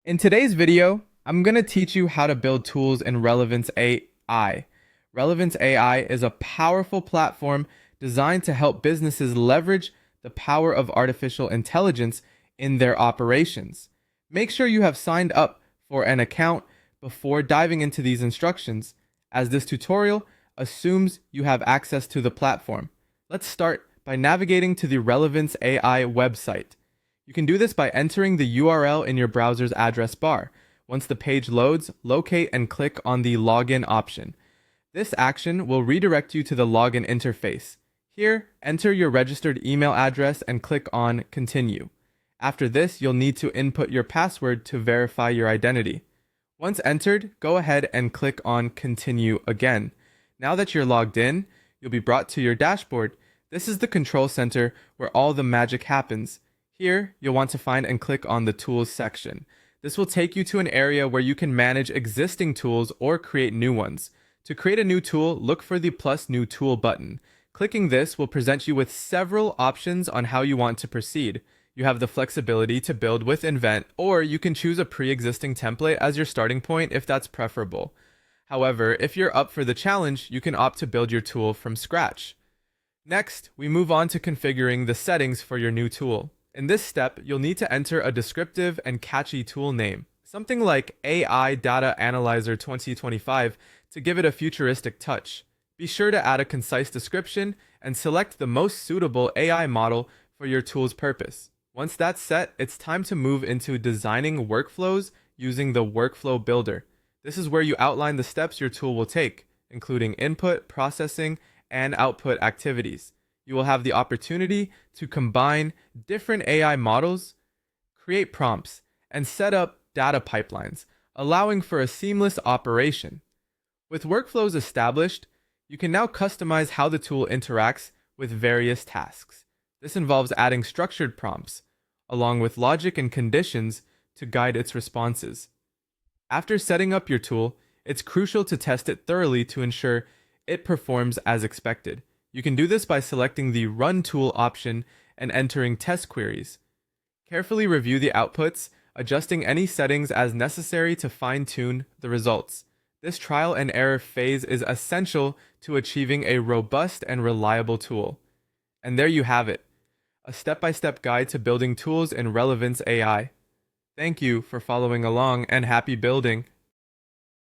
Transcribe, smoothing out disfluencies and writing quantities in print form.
In today's video, I'm going to teach you how to build tools in Relevance AI. Relevance AI is a powerful platform designed to help businesses leverage the power of artificial intelligence in their operations. Make sure you have signed up for an account before diving into these instructions, as this tutorial assumes you have access to the platform. Let's start by navigating to the Relevance AI website. You can do this by entering the URL in your browser's address bar. Once the page loads, locate and click on the Login option. This action will redirect you to the login interface. Here, enter your registered email address and click on Continue. After this, you'll need to input your password to verify your identity. Once entered, go ahead and click on Continue again. Now that you're logged in, you'll be brought to your dashboard. This is the control center where all the magic happens. Here, you'll want to find and click on the Tools section. This will take you to an area where you can manage existing tools or create new ones. To create a new tool, look for the plus new tool button. Clicking this will present you with several options on how you want to proceed. You have the flexibility to build with Invent, or you can choose a pre-existing template as your starting point if that's preferable. However, if you're up for the challenge, you can opt to build your tool from scratch. Next, we move on to configuring the settings for your new tool. In this step, you'll need to enter a descriptive and catchy tool name, something like AI Data Analyzer 2025 to give it a futuristic touch. Be sure to add a concise description and select the most suitable AI model for your tool's purpose. Once that's set, it's time to move into designing workflows using the Workflow Builder. This is where you outline the steps your tool will take, including input, processing, and output activities. You will have the opportunity to combine different AI models, create prompts, and set up data pipelines, allowing for a seamless operation. With workflows established, you can now customize how the tool interacts with various tasks. This involves adding structured prompts, along with logic and conditions to guide its responses. After setting up your tool, it's crucial to test it thoroughly to ensure it performs as expected. You can do this by selecting the Run Tool option and entering test queries. Carefully review the outputs, adjusting any settings as necessary to fine-tune the results. This trial and error phase is essential to achieving a robust and reliable tool. And there you have it, a step-by-step guide to building tools in Relevance AI. Thank you for following along and happy building.